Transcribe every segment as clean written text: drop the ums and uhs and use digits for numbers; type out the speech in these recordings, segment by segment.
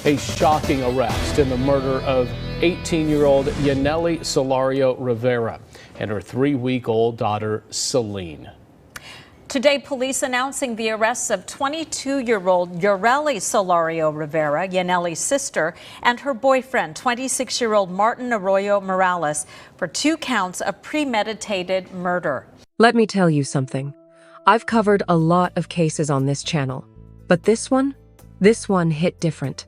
A shocking arrest in the murder of 18-year-old Yanelly Solorio-Rivera and her 3-week-old daughter, Celine. Today, police announcing the arrests of 22-year-old Yarelly Solorio-Rivera, Yanelly's sister, and her boyfriend, 26-year-old Martin Arroyo Morales, for 2 counts of premeditated murder. Let me tell you something. I've covered a lot of cases on this channel, but this one hit different.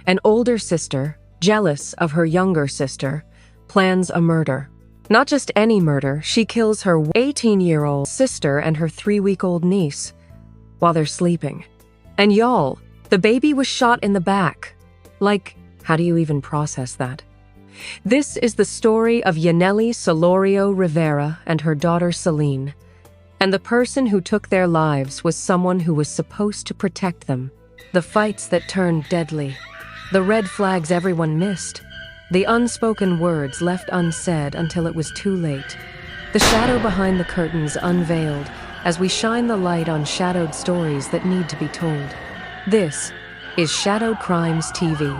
An older sister, jealous of her younger sister, plans a murder. Not just any murder, she kills her 18-year-old sister and her 3-week-old niece while they're sleeping. And y'all, the baby was shot in the back. Like, how do you even process that? This is the story of Yanelly Solorio-Rivera and her daughter Celine. And the person who took their lives was someone who was supposed to protect them. The fights that turned deadly. The red flags everyone missed. The unspoken words left unsaid until it was too late. The shadow behind the curtains unveiled as we shine the light on shadowed stories that need to be told. This is Shadowed Crimes TV.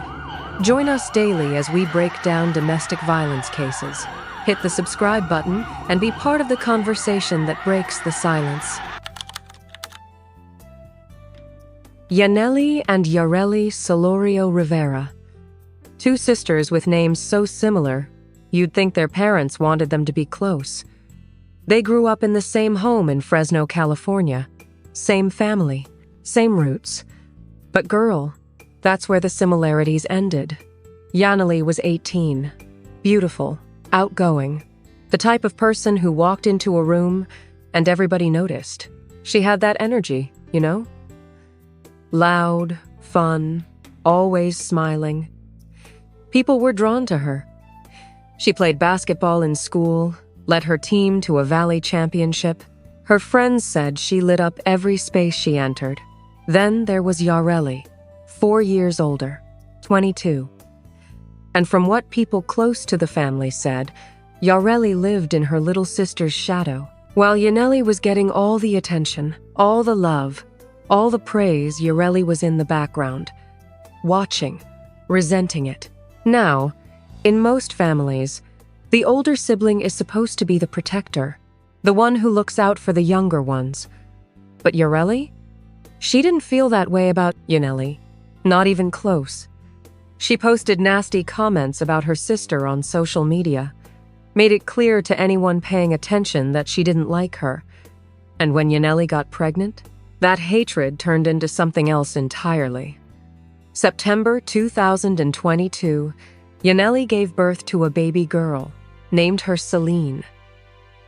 Join us daily as we break down domestic violence cases. Hit the subscribe button and be part of the conversation that breaks the silence. Yanelly and Yarelly Solorio-Rivera. 2 sisters with names so similar, you'd think their parents wanted them to be close. They grew up in the same home in Fresno, California. Same family, same roots. But girl, that's where the similarities ended. Yanelly was 18, beautiful, outgoing, the type of person who walked into a room and everybody noticed. She had that energy, you know? Loud, fun, always smiling. People were drawn to her. She played basketball in school, led her team to a valley championship. Her friends said she lit up every space she entered. Then there was Yarelly, 4 years older, 22. And from what people close to the family said, Yarelly lived in her little sister's shadow. While Yanelly was getting all the attention, all the love, all the praise, Yarelly was in the background, watching, resenting it. Now, in most families, the older sibling is supposed to be the protector, the one who looks out for the younger ones. But Yarelly? She didn't feel that way about Yanelly, not even close. She posted nasty comments about her sister on social media, made it clear to anyone paying attention that she didn't like her. And when Yanelly got pregnant, that hatred turned into something else entirely. September 2022, Yanelly gave birth to a baby girl, named her Celine.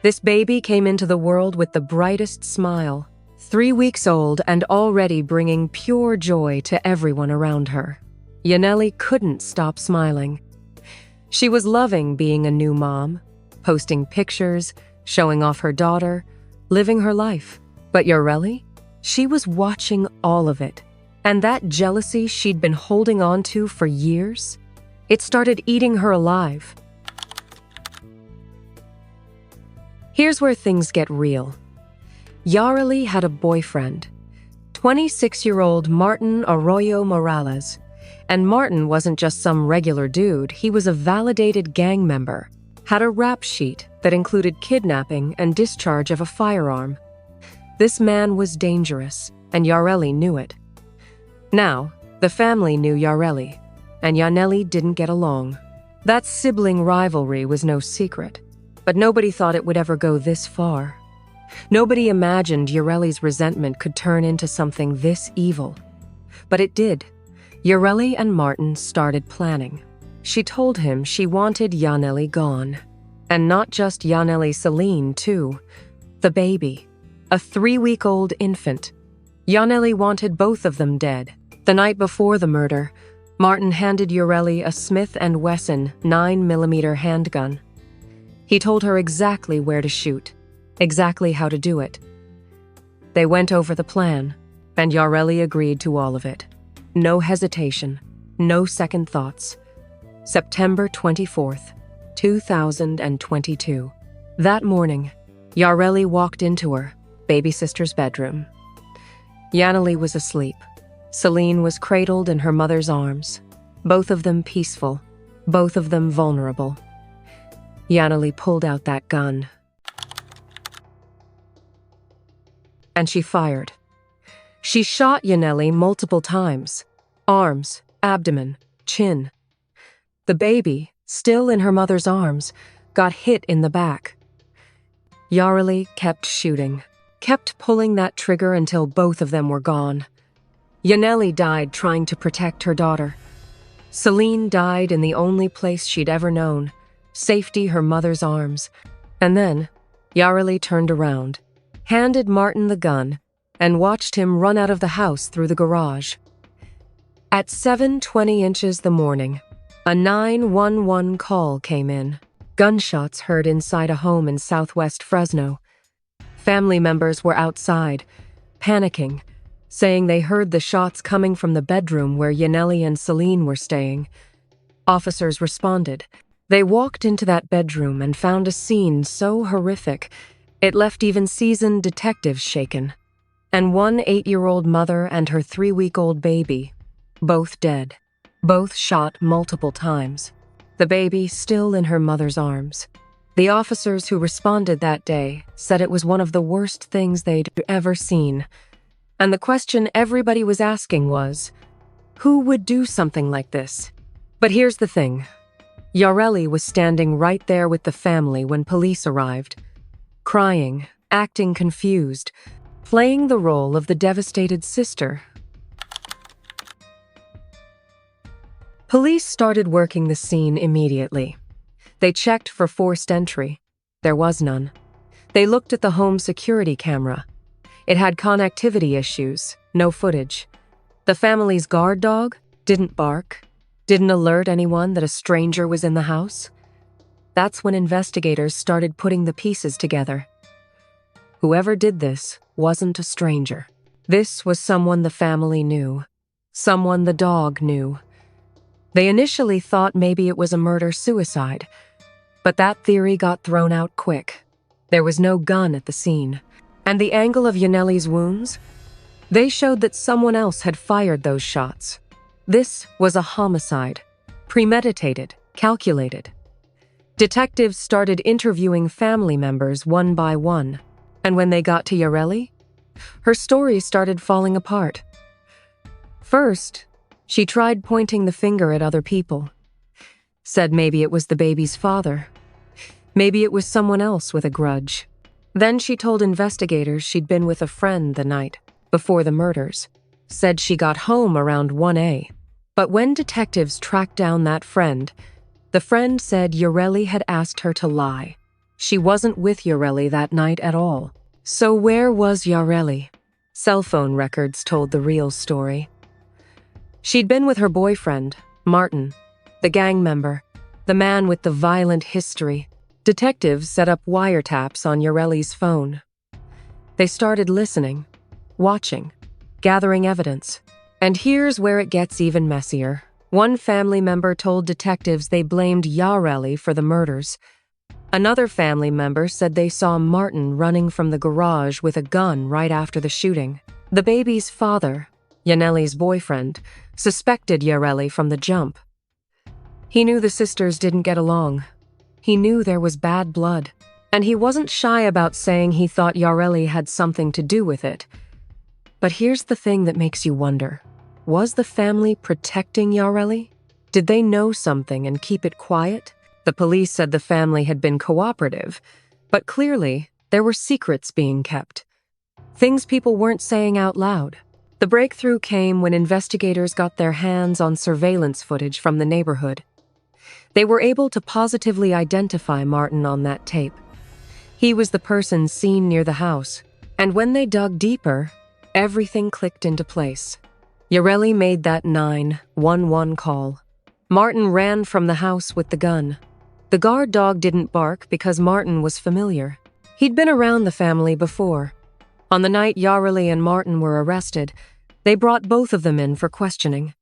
This baby came into the world with the brightest smile, 3 weeks old and already bringing pure joy to everyone around her. Yanelly couldn't stop smiling. She was loving being a new mom, posting pictures, showing off her daughter, living her life. But Yarelly? She was watching all of it. And that jealousy she'd been holding on to for years, it started eating her alive. Here's where things get real. Yarelly had a boyfriend, 26-year-old Martin Arroyo Morales. And Martin wasn't just some regular dude, he was a validated gang member, had a rap sheet that included kidnapping and discharge of a firearm. This man was dangerous, and Yarelly knew it. Now, the family knew Yarelly, and Yanelly didn't get along. That sibling rivalry was no secret, but nobody thought it would ever go this far. Nobody imagined Yarelly's resentment could turn into something this evil. But it did. Yarelly and Martin started planning. She told him she wanted Yanelly gone. And not just Yanelly, Celine, too. The baby. A 3-week-old infant. Yanelly wanted both of them dead. The night before the murder, Martin handed Yarelly a Smith & Wesson 9mm handgun. He told her exactly where to shoot, exactly how to do it. They went over the plan, and Yarelly agreed to all of it. No hesitation, no second thoughts. September 24th, 2022. That morning, Yarelly walked into her baby sister's bedroom. Yanelly was asleep, Celine was cradled in her mother's arms, both of them peaceful, both of them vulnerable. Yanelly pulled out that gun. And she fired. She shot Yanelly multiple times. Arms, abdomen, chin. The baby, still in her mother's arms, got hit in the back. Yarelly kept shooting, kept pulling that trigger until both of them were gone. Yanelly died trying to protect her daughter. Celine died in the only place she'd ever known, safety, her mother's arms. And then, Yarelly turned around, handed Martin the gun, and watched him run out of the house through the garage. At 7:20 inches the morning, a 911 call came in. Gunshots heard inside a home in southwest Fresno. Family members were outside, panicking, saying they heard the shots coming from the bedroom where Yanelly and Celine were staying. Officers responded. They walked into that bedroom and found a scene so horrific, it left even seasoned detectives shaken. And one 8-year-old mother and her 3-week-old baby, both dead, both shot multiple times. The baby still in her mother's arms. The officers who responded that day said it was one of the worst things they'd ever seen. And the question everybody was asking was, who would do something like this? But here's the thing. Yarelly was standing right there with the family when police arrived, crying, acting confused, playing the role of the devastated sister. Police started working the scene immediately. They checked for forced entry. There was none. They looked at the home security camera. It had connectivity issues, no footage. The family's guard dog didn't bark, didn't alert anyone that a stranger was in the house. That's when investigators started putting the pieces together. Whoever did this wasn't a stranger. This was someone the family knew, someone the dog knew. They initially thought maybe it was a murder-suicide, but that theory got thrown out quick. There was no gun at the scene, and the angle of Yanelly's wounds, they showed that someone else had fired those shots. This was a homicide, premeditated, calculated. Detectives started interviewing family members one by one, and when they got to Yarelly, her story started falling apart. First, she tried pointing the finger at other people. Said maybe it was the baby's father. Maybe it was someone else with a grudge. Then she told investigators she'd been with a friend the night before the murders. Said she got home around 1 a. But when detectives tracked down that friend, the friend said Yarelly had asked her to lie. She wasn't with Yarelly that night at all. So where was Yarelly? Cell phone records told the real story. She'd been with her boyfriend, Martin, the gang member, the man with the violent history. Detectives set up wiretaps on Yarelly's phone. They started listening, watching, gathering evidence. And here's where it gets even messier. One family member told detectives they blamed Yarelly for the murders. Another family member said they saw Martin running from the garage with a gun right after the shooting. The baby's father, Yanelly's boyfriend, suspected Yarelly from the jump. He knew the sisters didn't get along. He knew there was bad blood, and he wasn't shy about saying he thought Yarelly had something to do with it. But here's the thing that makes you wonder. Was the family protecting Yarelly? Did they know something and keep it quiet? The police said the family had been cooperative, but clearly there were secrets being kept. Things people weren't saying out loud. The breakthrough came when investigators got their hands on surveillance footage from the neighborhood. They were able to positively identify Martin on that tape. He was the person seen near the house, and when they dug deeper, everything clicked into place. Yarelly made that 911 call. Martin ran from the house with the gun. The guard dog didn't bark because Martin was familiar. He'd been around the family before. On the night Yarelly and Martin were arrested, they brought both of them in for questioning.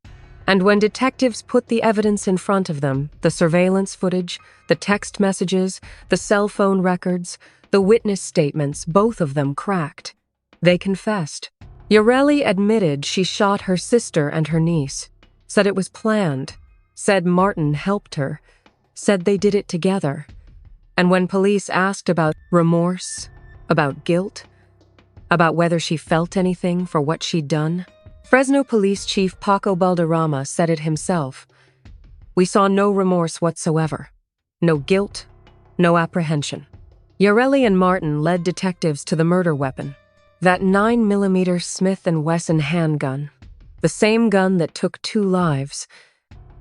And when detectives put the evidence in front of them, the surveillance footage, the text messages, the cell phone records, the witness statements, both of them cracked. They confessed. Yarelly admitted she shot her sister and her niece, said it was planned, said Martin helped her, said they did it together. And when police asked about remorse, about guilt, about whether she felt anything for what she'd done, Fresno Police Chief Paco Balderrama said it himself. "We saw no remorse whatsoever, no guilt, no apprehension." Yarelly and Martin led detectives to the murder weapon, that 9mm Smith & Wesson handgun, the same gun that took 2 lives.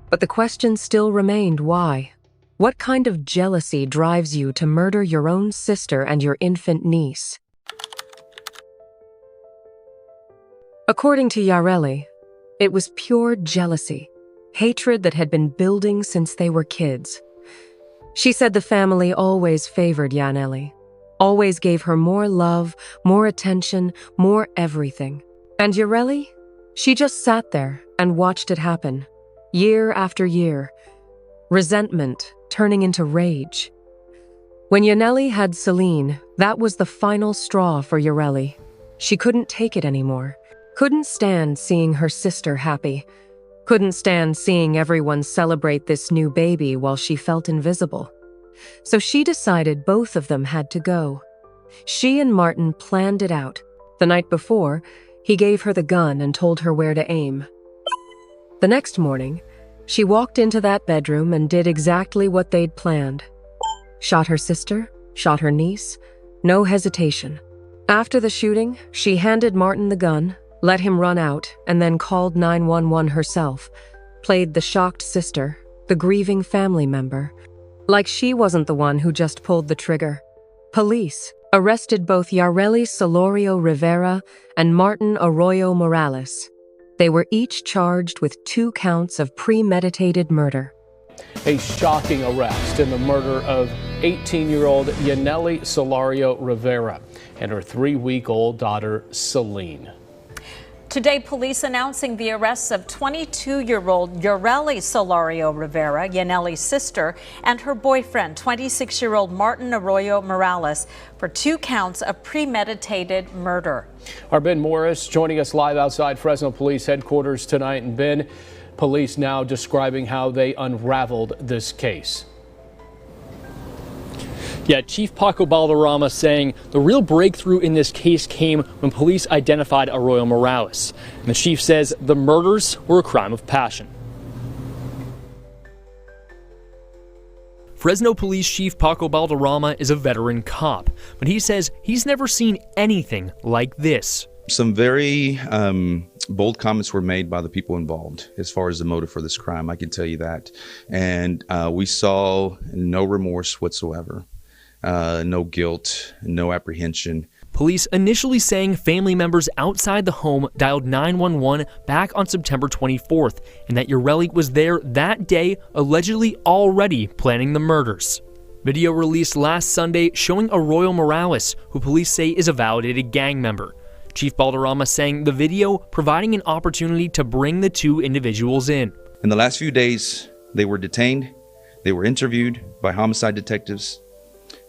But the question still remained, why? What kind of jealousy drives you to murder your own sister and your infant niece? According to Yarelly, it was pure jealousy, hatred that had been building since they were kids. She said the family always favored Yanelly, always gave her more love, more attention, more everything. And Yarelly? She just sat there and watched it happen, year after year. Resentment turning into rage. When Yanelly had Celine, that was the final straw for Yarelly. She couldn't take it anymore. Couldn't stand seeing her sister happy. Couldn't stand seeing everyone celebrate this new baby while she felt invisible. So she decided both of them had to go. She and Martin planned it out. The night before, he gave her the gun and told her where to aim. The next morning, she walked into that bedroom and did exactly what they'd planned. Shot her sister, shot her niece, no hesitation. After the shooting, she handed Martin the gun, let him run out, and then called 911 herself, played the shocked sister, the grieving family member, like she wasn't the one who just pulled the trigger. Police arrested both Yanelly Solorio-Rivera and Martin Arroyo Morales. They were each charged with 2 counts of premeditated murder. A shocking arrest in the murder of 18-year-old Yanelly Solorio-Rivera and her 3-week-old daughter, Celine. Today, police announcing the arrests of 22-year-old Yarelly Solorio-Rivera, Yanelly's sister, and her boyfriend, 26-year-old Martin Arroyo Morales, for 2 counts of premeditated murder. Our Ben Morris joining us live outside Fresno Police headquarters tonight. And Ben, police now describing how they unraveled this case. Yeah, Chief Paco Balderrama saying the real breakthrough in this case came when police identified Arroyo Morales. And the chief says the murders were a crime of passion. Fresno Police Chief Paco Balderrama is a veteran cop, but he says he's never seen anything like this. Some very bold comments were made by the people involved as far as the motive for this crime, I can tell you that. And we saw no remorse whatsoever. No guilt, no apprehension. Police initially saying family members outside the home dialed 911 back on September 24th, and that Yarelly was there that day, allegedly already planning the murders. Video released last Sunday showing Arroyo Morales, who police say is a validated gang member. Chief Balderrama saying the video providing an opportunity to bring the 2 individuals in. In the last few days, they were detained, they were interviewed by homicide detectives,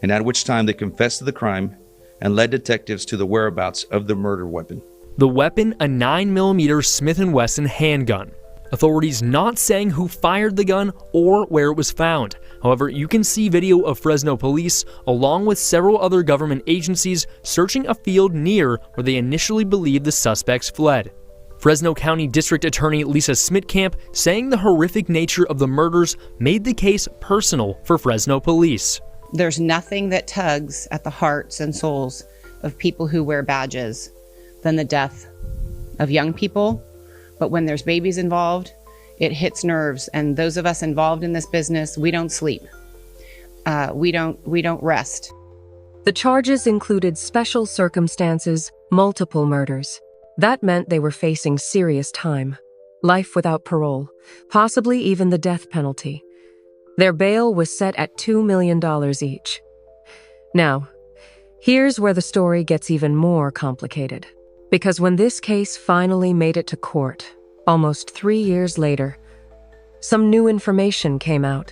and at which time they confessed to the crime and led detectives to the whereabouts of the murder weapon. The weapon, a 9mm Smith & Wesson handgun. Authorities not saying who fired the gun or where it was found. However, you can see video of Fresno police, along with several other government agencies, searching a field near where they initially believed the suspects fled. Fresno County District Attorney Lisa Smitkamp saying the horrific nature of the murders made the case personal for Fresno police. There's nothing that tugs at the hearts and souls of people who wear badges than the death of young people. But when there's babies involved, it hits nerves. And those of us involved in this business, we don't sleep. We don't rest. The charges included special circumstances, multiple murders. That meant they were facing serious time, life without parole, possibly even the death penalty. Their bail was set at $2 million each. Now, here's where the story gets even more complicated. Because when this case finally made it to court, almost 3 years later, some new information came out.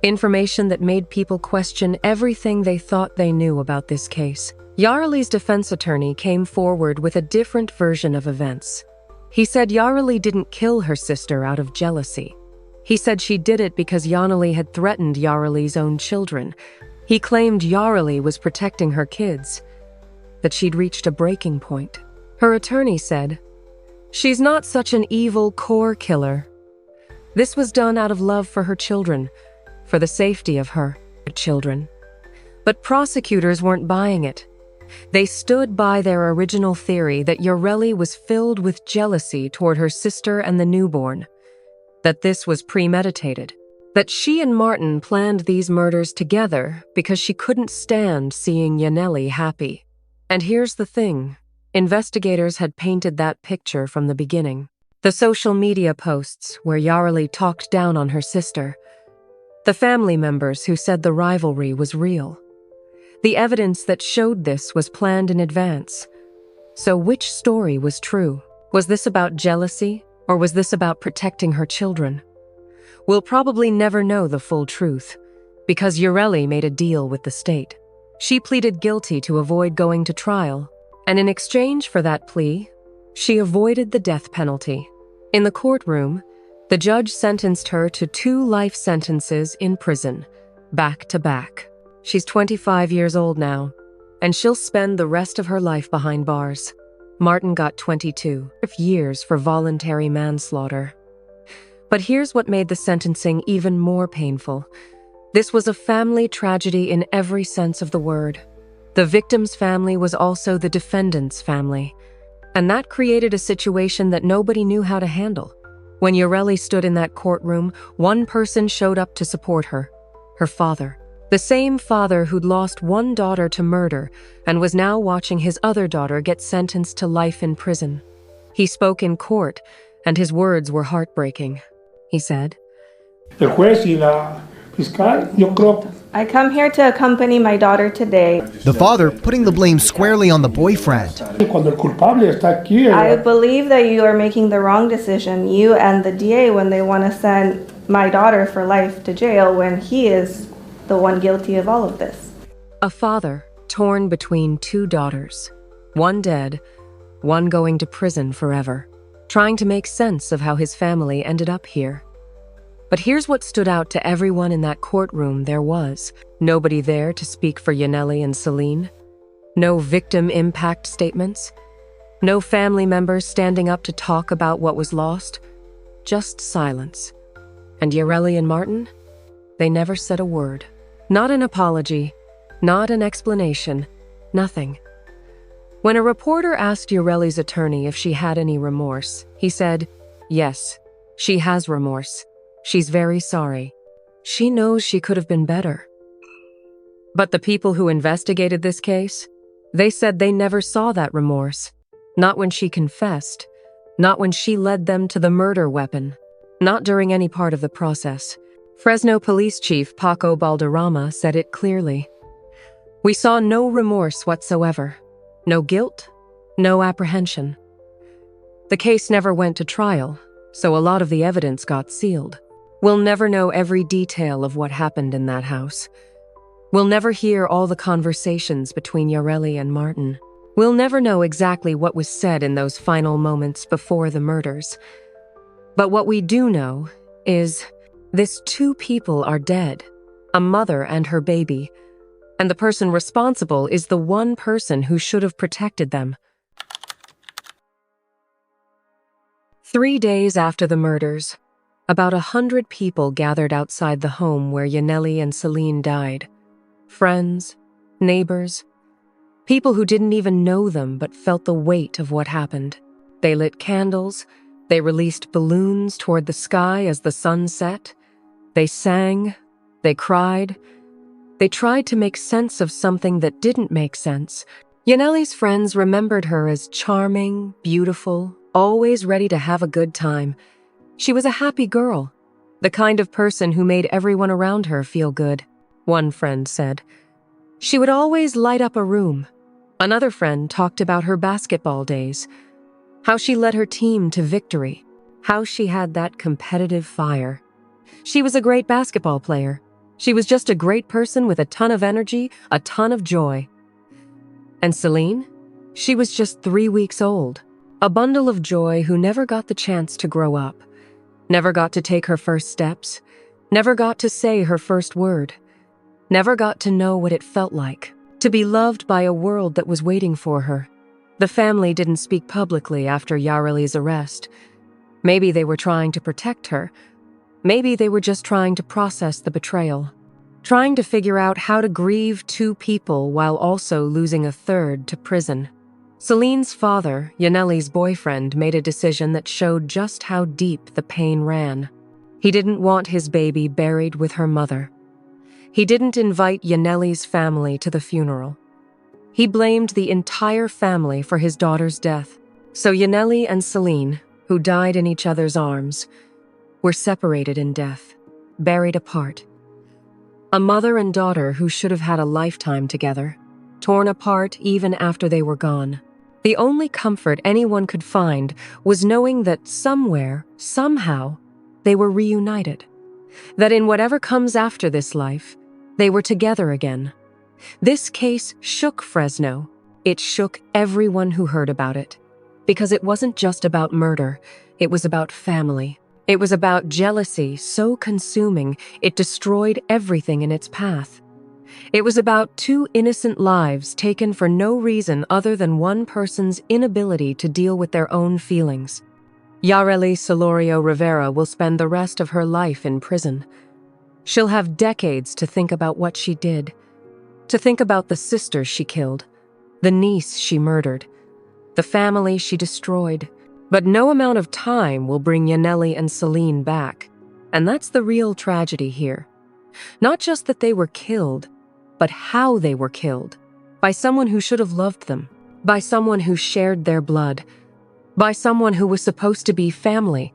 Information that made people question everything they thought they knew about this case. Yarely's defense attorney came forward with a different version of events. He said Yarely didn't kill her sister out of jealousy. He said she did it because Yanelly had threatened Yarely's own children. He claimed Yarely was protecting her kids, that she'd reached a breaking point. Her attorney said, "She's not such an evil core killer. This was done out of love for her children, for the safety of her children." But prosecutors weren't buying it. They stood by their original theory that Yarely was filled with jealousy toward her sister and the newborn, that this was premeditated, that she and Martin planned these murders together because she couldn't stand seeing Yanelly happy. And here's the thing. Investigators had painted that picture from the beginning. The social media posts where Yarely talked down on her sister. The family members who said the rivalry was real. The evidence that showed this was planned in advance. So which story was true? Was this about jealousy, or was this about protecting her children? We'll probably never know the full truth, because Yarely made a deal with the state. She pleaded guilty to avoid going to trial, and in exchange for that plea, she avoided the death penalty. In the courtroom, the judge sentenced her to 2 life sentences in prison, back to back. She's 25 years old now, and she'll spend the rest of her life behind bars. Martin got 22 years for voluntary manslaughter. But here's what made the sentencing even more painful. This was a family tragedy in every sense of the word. The victim's family was also the defendant's family, and that created a situation that nobody knew how to handle. When Yarely stood in that courtroom, one person showed up to support her, her father. The same father who'd lost one daughter to murder and was now watching his other daughter get sentenced to life in prison. He spoke in court, and his words were heartbreaking. He said, El juez y la fiscal, yo creo. I come here to accompany my daughter today. The father putting the blame squarely on the boyfriend. Cuando el culpable está aquí. I believe that you are making the wrong decision, you and the DA, when they want to send my daughter for life to jail when he is the one guilty of all of this. A father torn between 2 daughters, one dead, one going to prison forever, trying to make sense of how his family ended up here. But here's what stood out to everyone in that courtroom. There was nobody there to speak for Yanelly and Celine, no victim impact statements, no family members standing up to talk about what was lost, just silence. And Yarely and Martin, they never said a word. Not an apology, not an explanation, nothing. When a reporter asked Yarely's attorney if she had any remorse, he said, "Yes, she has remorse. She's very sorry. She knows she could have been better." But the people who investigated this case, they said they never saw that remorse. Not when she confessed, not when she led them to the murder weapon, not during any part of the process. Fresno Police Chief Paco Balderrama said it clearly. "We saw no remorse whatsoever, no guilt, no apprehension." The case never went to trial, so a lot of the evidence got sealed. We'll never know every detail of what happened in that house. We'll never hear all the conversations between Yarely and Martin. We'll never know exactly what was said in those final moments before the murders. But what we do know is this: 2 people are dead, a mother and her baby, and the person responsible is the one person who should have protected them. 3 days after the murders, about 100 people gathered outside the home where Yanelly and Celine died. Friends, neighbors, people who didn't even know them but felt the weight of what happened. They lit candles, they released balloons toward the sky as the sun set. They sang, they cried, they tried to make sense of something that didn't make sense. Yanelly's friends remembered her as charming, beautiful, always ready to have a good time. She was a happy girl, the kind of person who made everyone around her feel good, one friend said. She would always light up a room. Another friend talked about her basketball days, how she led her team to victory, how she had that competitive fire. She was a great basketball player. She was just a great person with a ton of energy, a ton of joy. And Celine? She was just 3 weeks old, a bundle of joy who never got the chance to grow up, never got to take her first steps, never got to say her first word, never got to know what it felt like to be loved by a world that was waiting for her. The family didn't speak publicly after Yarelly's arrest. Maybe they were trying to protect her. Maybe they were just trying to process the betrayal, trying to figure out how to grieve two people while also losing a third to prison. Celine's father, Yanelly's boyfriend, made a decision that showed just how deep the pain ran. He didn't want his baby buried with her mother. He didn't invite Yanelly's family to the funeral. He blamed the entire family for his daughter's death. So Yanelly and Celine, who died in each other's arms, were separated in death, buried apart. A mother and daughter who should have had a lifetime together, torn apart even after they were gone. The only comfort anyone could find was knowing that somewhere, somehow, they were reunited. That in whatever comes after this life, they were together again. This case shook Fresno. It shook everyone who heard about it. Because it wasn't just about murder, it was about family. It was about jealousy so consuming it destroyed everything in its path. It was about two innocent lives taken for no reason other than one person's inability to deal with their own feelings. Yarelly Solorio-Rivera will spend the rest of her life in prison. She'll have decades to think about what she did, to think about the sister she killed, the niece she murdered, the family she destroyed. But no amount of time will bring Yanelly and Celine back. And that's the real tragedy here. Not just that they were killed, but how they were killed. By someone who should have loved them. By someone who shared their blood. By someone who was supposed to be family.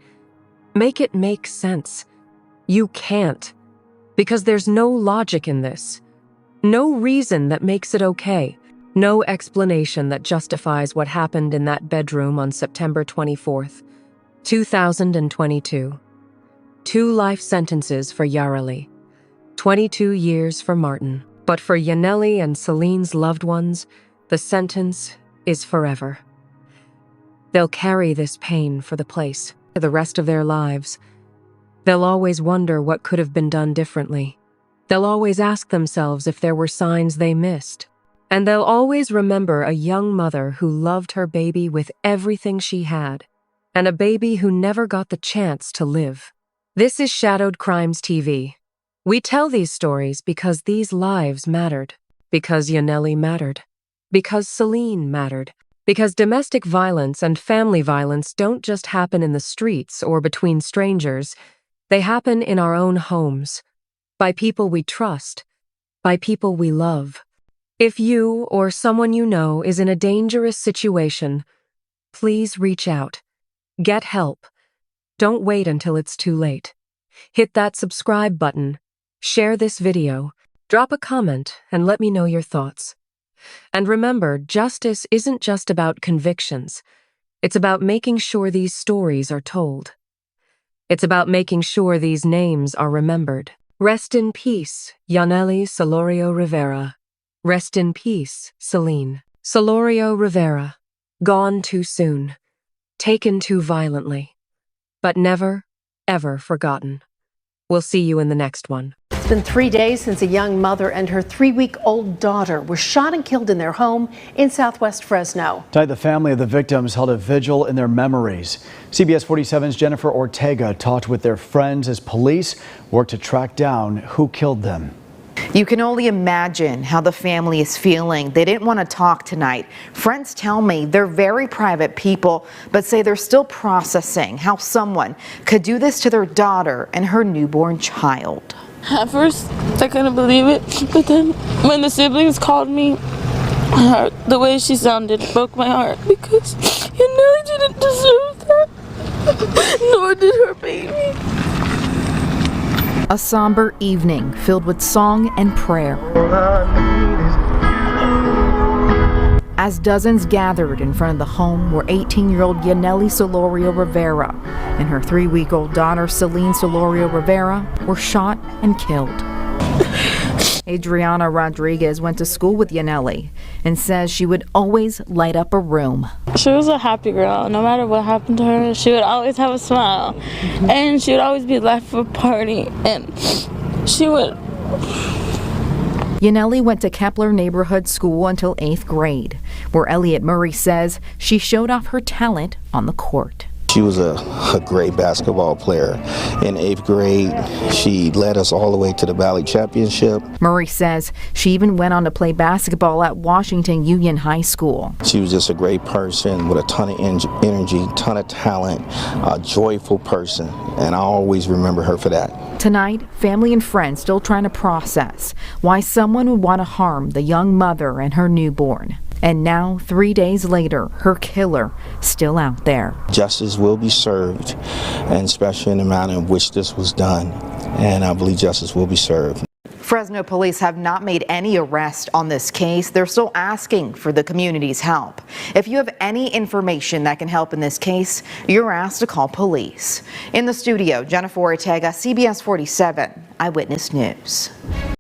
Make it make sense. You can't. Because there's no logic in this. No reason that makes it okay. No explanation that justifies what happened in that bedroom on September 24th, 2022. 2 life sentences for Yarelly. 22 years for Martin. But for Yanelly and Celine's loved ones, the sentence is forever. They'll carry this pain for the rest of their lives. They'll always wonder what could have been done differently. They'll always ask themselves if there were signs they missed. And they'll always remember a young mother who loved her baby with everything she had, and a baby who never got the chance to live. This is Shadowed Crimes TV. We tell these stories because these lives mattered, because Yanelly mattered, because Celine mattered, because domestic violence and family violence don't just happen in the streets or between strangers. They happen in our own homes, by people we trust, by people we love. If you or someone you know is in a dangerous situation, please reach out. Get help. Don't wait until it's too late. Hit that subscribe button, share this video, drop a comment, and let me know your thoughts. And remember, justice isn't just about convictions. It's about making sure these stories are told. It's about making sure these names are remembered. Rest in peace, Yanelly Solorio-Rivera. Rest in peace, Celine. Solorio-Rivera, gone too soon, taken too violently, but never, ever forgotten. We'll see you in the next one. It's been 3 days since a young mother and her 3-week-old daughter were shot and killed in their home in southwest Fresno. Tonight, the family of the victims held a vigil in their memories. CBS 47's Jennifer Ortega talked with their friends as police worked to track down who killed them. You can only imagine how the family is feeling. They didn't want to talk tonight. Friends tell me they're very private people, but say they're still processing how someone could do this to their daughter and her newborn child. At first, I couldn't believe it, but then when the siblings called me, the way she sounded broke my heart because Yanelly didn't deserve that, nor did her baby. A somber evening filled with song and prayer. As dozens gathered in front of the home where 18-year-old Yanelly Solorio-Rivera and her 3-week-old daughter Celine Solorio-Rivera were shot and killed. Adriana Rodriguez went to school with Yanelly and says she would always light up a room. She was a happy girl. No matter what happened to her, she would always have a smile. And she would always be left for a party. And she would... Yanelly went to Kepler Neighborhood School until 8th grade, where Elliot Murray says she showed off her talent on the court. She was a great basketball player. In 8th grade, she led us all the way to the Valley Championship. Murray says she even went on to play basketball at Washington Union High School. She was just a great person with a ton of energy, ton of talent, a joyful person, and I always remember her for that. Tonight, family and friends still trying to process why someone would want to harm the young mother and her newborn. And now, 3 days later, her killer still out there. Justice will be served, and especially in the manner in which this was done. And I believe justice will be served. Fresno police have not made any arrest on this case. They're still asking for the community's help. If you have any information that can help in this case, you're asked to call police. In the studio, Jennifer Ortega, CBS 47 Eyewitness News.